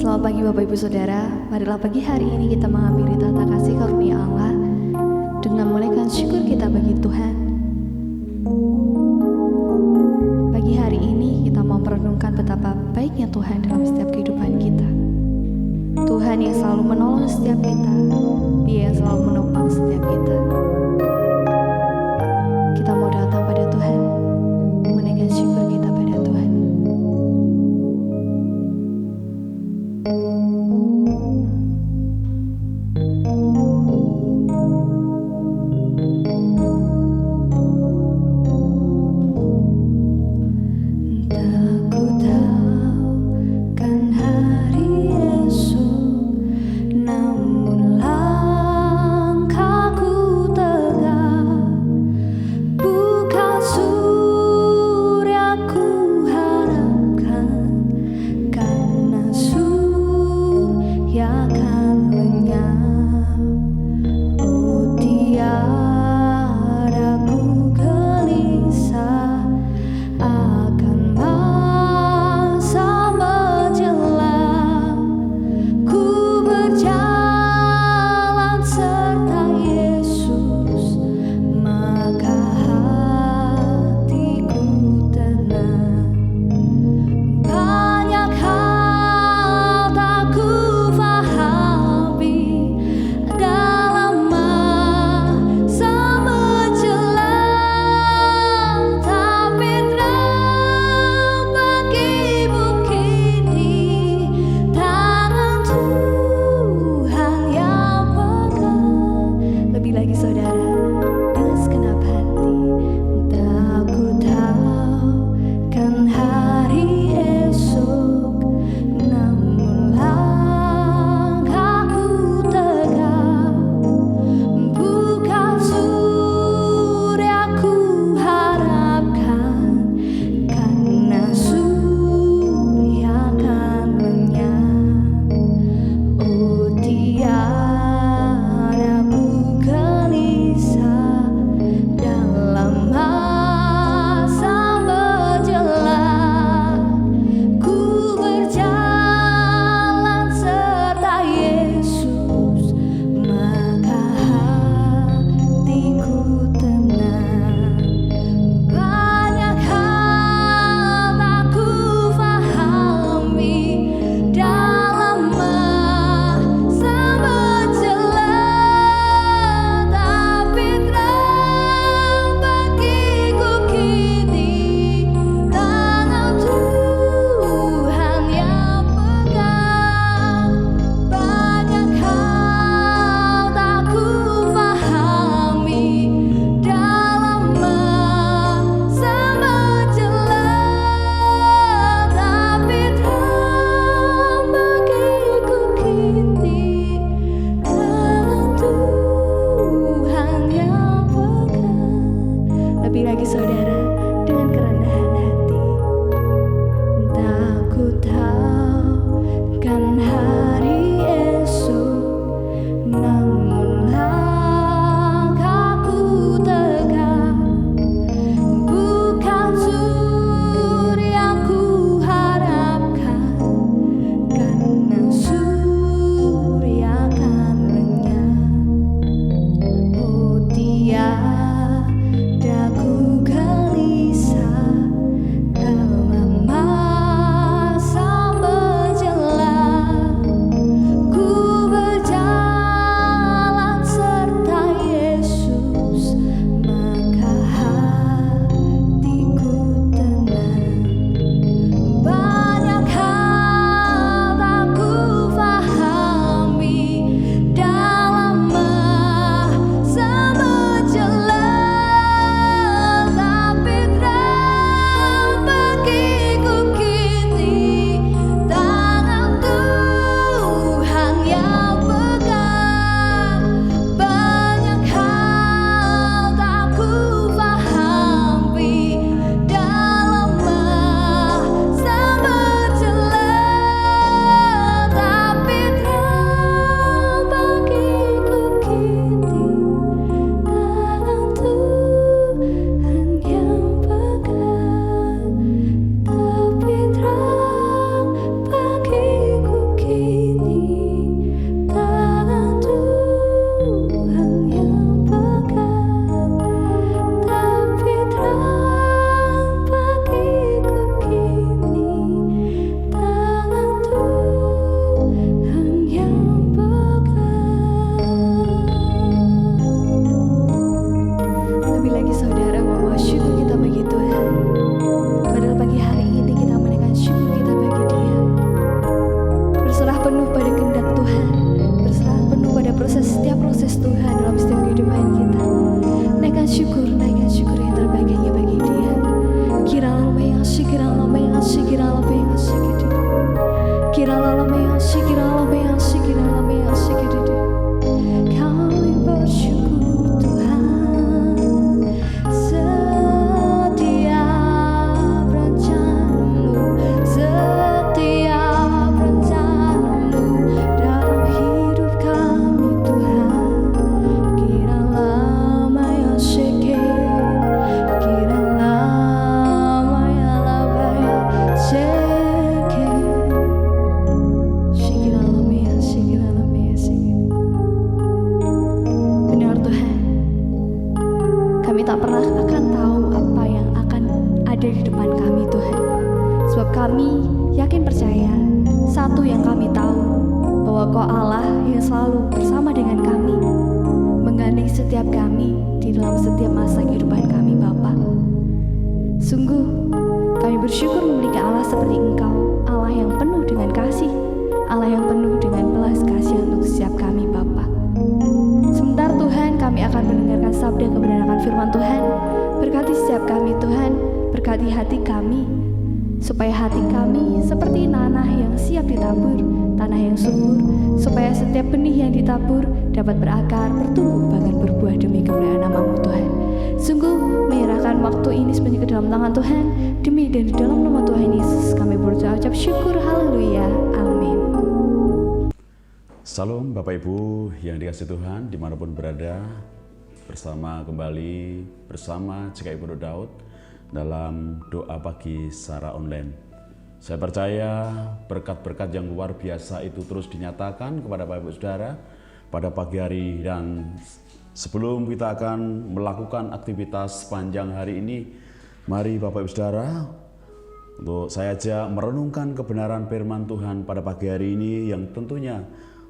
Selamat pagi Bapak Ibu Saudara. Marilah pagi hari ini kita menghampiri tata kasih karunia Allah dengan menaikkan syukur kita bagi Tuhan. Pagi hari ini kita mau merenungkan betapa baiknya Tuhan dalam setiap kehidupan kita. Tuhan yang selalu menolong setiap kita, Dia yang selalu menopang setiap kita. Kita mau datang pada Tuhan, menaikkan syukur kita pada Tuhan. syukur, naikkan syukur yang terbaik hanya bagi Dia. Kiralah mengasih, kiralah mengasih, kiralah mengasih, kiralah mengasih, kiralah mengasih, kiralah mengasih, kami bersyukur Tuhan. Setiap rencana-Mu, setiap rencana-Mu dalam hidup kami Tuhan. Kiralah mengasih, kiralah mengalabaya seke. Benar Tuhan, kami tak pernah akan tahu apa yang akan ada di depan kami Tuhan. Sebab kami yakin percaya, satu yang kami tahu, bahwa Kau Allah yang selalu bersama dengan kami, menggandeng setiap kami di dalam setiap masa kehidupan kami Bapa. Sungguh kami bersyukur memiliki Allah seperti Engkau, Allah yang penuh dengan kasih, Allah yang penuh dengan belas kasihan untuk setiap kami Bapa. Sebentar Tuhan, kami akan mendengarkan sabda kebenaran firman Tuhan. Berkati setiap kami Tuhan, berkati hati kami, supaya hati kami seperti tanah yang siap ditabur, tanah yang subur, supaya setiap benih yang ditabur dapat berakar, bertumbuh, bahkan berbuah demi kemuliaan nama-Mu Tuhan. Sungguh menyerahkan waktu ini sepenuhnya ke dalam tangan Tuhan, demi dan di dalam nama Tuhan Yesus kami berucap syukur, haleluya, amin. Salam Bapak Ibu yang dikasihi Tuhan dimanapun berada, bersama kembali bersama GKI Pondok Daud dalam doa pagi secara online. Saya percaya berkat-berkat yang luar biasa itu terus dinyatakan kepada Bapak Ibu Saudara pada pagi hari, dan sebelum kita akan melakukan aktivitas sepanjang hari ini, mari Bapak Ibu Saudara, untuk saya ajak merenungkan kebenaran firman Tuhan pada pagi hari ini yang tentunya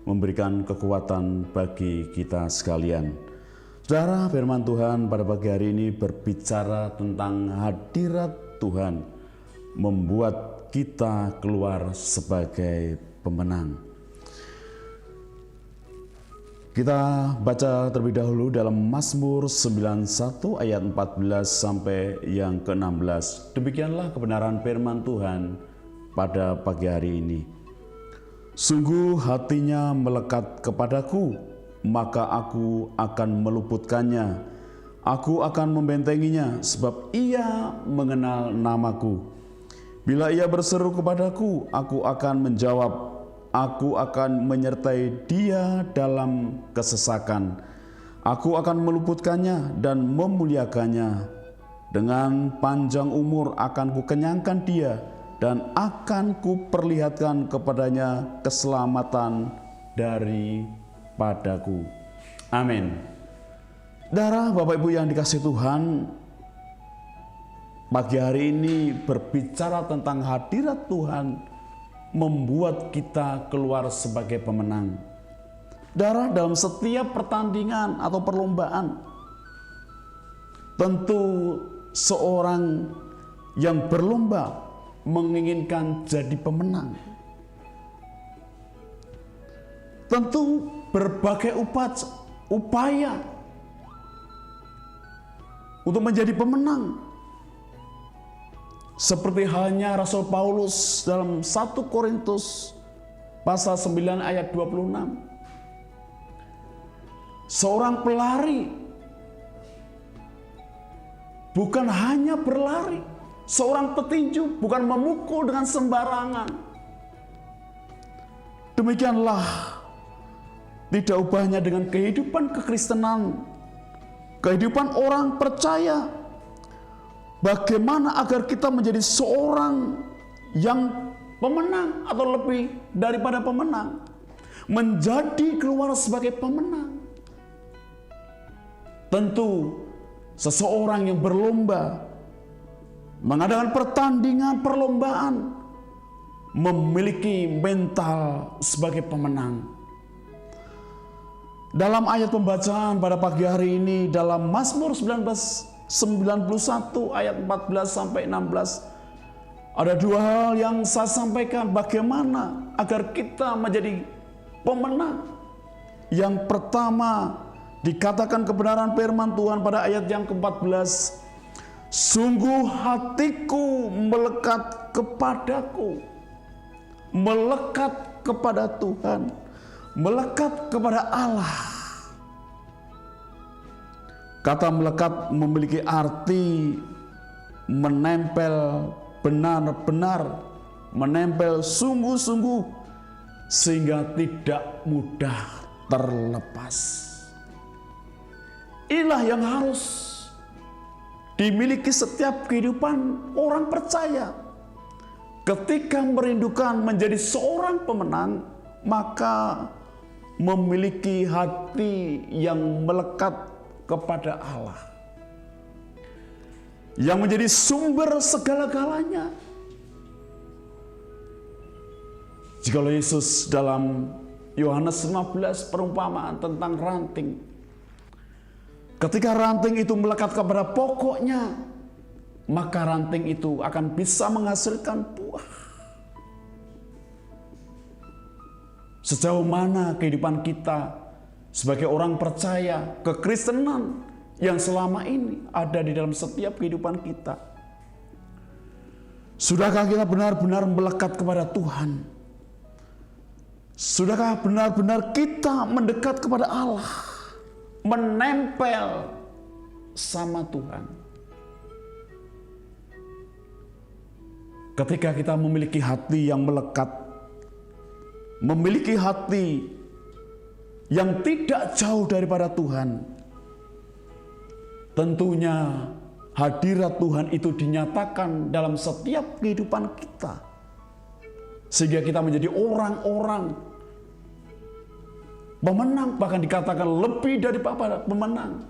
memberikan kekuatan bagi kita sekalian. Saudara, firman Tuhan pada pagi hari ini berbicara tentang hadirat Tuhan membuat kita keluar sebagai pemenang. Kita baca terlebih dahulu dalam Mazmur 91 ayat 14 sampai yang ke-16. Demikianlah kebenaran firman Tuhan pada pagi hari ini. Sungguh hatinya melekat kepadaku, maka aku akan meluputkannya. Aku akan membentenginya, sebab ia mengenal namaku. Bila ia berseru kepadaku, aku akan menjawab. Aku akan menyertai dia dalam kesesakan. Aku akan meluputkannya dan memuliakannya. Dengan panjang umur akan kukenyangkan dia, dan akan kuperlihatkan kepadanya keselamatan daripadaku. Amin. Saudara, Bapak Ibu yang dikasihi Tuhan, pagi hari ini berbicara tentang hadirat Tuhan membuat kita keluar sebagai pemenang. Saudara, dalam setiap pertandingan atau perlombaan, tentu seorang yang berlomba menginginkan jadi pemenang. Tentu berbagai upaya untuk menjadi pemenang. Seperti halnya Rasul Paulus dalam 1 Korintus pasal 9 ayat 26. Seorang pelari bukan hanya berlari, seorang petinju bukan memukul dengan sembarangan. Demikianlah tidak ubahnya dengan kehidupan kekristenan, kehidupan orang percaya. Bagaimana agar kita menjadi seorang yang pemenang atau lebih daripada pemenang, menjadi keluar sebagai pemenang. Tentu seseorang yang berlomba, mengadakan pertandingan perlombaan, memiliki mental sebagai pemenang. Dalam ayat pembacaan pada pagi hari ini dalam Mazmur 91 ayat 14 sampai 16, ada dua hal yang saya sampaikan bagaimana agar kita menjadi pemenang. Yang pertama, dikatakan kebenaran firman Tuhan pada ayat yang ke-14, sungguh hatiku melekat kepadaku, melekat kepada Tuhan, melekat kepada Allah. Kata melekat memiliki arti menempel benar-benar, menempel sungguh-sungguh, sehingga tidak mudah terlepas. Inilah yang harus dimiliki setiap kehidupan orang percaya. Ketika merindukan menjadi seorang pemenang, maka memiliki hati yang melekat kepada Allah, yang menjadi sumber segala-galanya. Jikalau Yesus dalam Yohanes 15 perumpamaan tentang ranting, ketika ranting itu melekat kepada pokoknya, maka ranting itu akan bisa menghasilkan buah. Sejauh mana kehidupan kita sebagai orang percaya, kekristenan yang selama ini ada di dalam setiap kehidupan kita? Sudahkah kita benar-benar melekat kepada Tuhan? Sudahkah benar-benar kita mendekat kepada Allah, menempel sama Tuhan? Ketika kita memiliki hati yang melekat, memiliki hati yang tidak jauh daripada Tuhan, tentunya hadirat Tuhan itu dinyatakan dalam setiap kehidupan kita, sehingga kita menjadi orang-orang pemenang, bahkan dikatakan lebih daripada pemenang,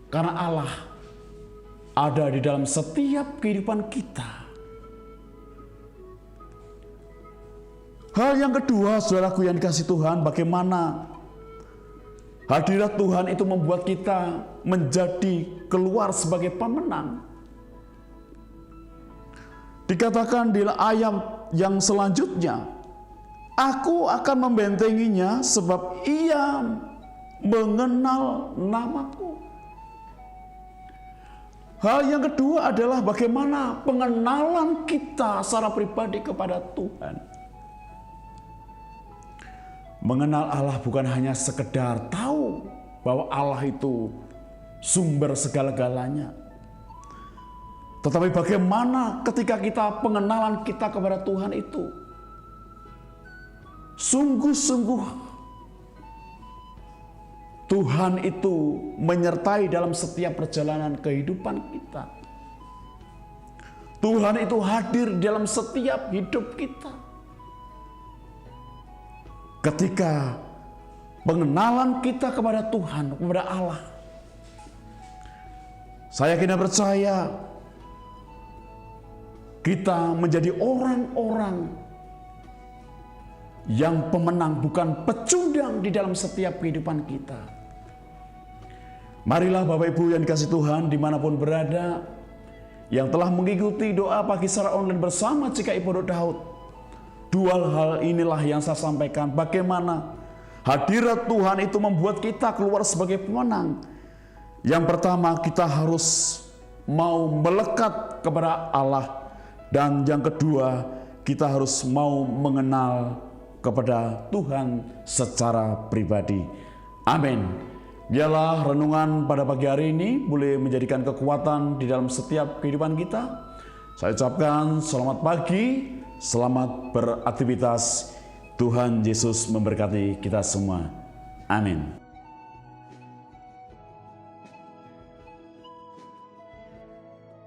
karena Allah ada di dalam setiap kehidupan kita. Hal yang kedua, saudaraku yang dikasihi Tuhan, bagaimana hadirat Tuhan itu membuat kita menjadi keluar sebagai pemenang. Dikatakan di ayat yang selanjutnya, aku akan membentenginya sebab ia mengenal namaku. Hal yang kedua adalah bagaimana pengenalan kita secara pribadi kepada Tuhan. Mengenal Allah bukan hanya sekedar tahu bahwa Allah itu sumber segala-galanya, tetapi bagaimana ketika kita pengenalan kita kepada Tuhan itu sungguh-sungguh Tuhan itu menyertai dalam setiap perjalanan kehidupan kita. Tuhan itu hadir dalam setiap hidup kita. Ketika pengenalan kita kepada Tuhan, kepada Allah, saya kini percaya kita menjadi orang-orang yang pemenang, bukan pecundang di dalam setiap kehidupan kita. Marilah Bapak Ibu yang dikasihi Tuhan dimanapun berada, yang telah mengikuti doa pagi secara online bersama GKI Pondok Daud, dua hal inilah yang saya sampaikan, bagaimana hadirat Tuhan itu membuat kita keluar sebagai pemenang. Yang pertama, kita harus mau melekat kepada Allah. Dan yang kedua, kita harus mau mengenal kepada Tuhan secara pribadi. Amin. Biarlah renungan pada pagi hari ini boleh menjadikan kekuatan di dalam setiap kehidupan kita. Saya ucapkan selamat pagi, selamat beraktivitas. Tuhan Yesus memberkati kita semua. Amin.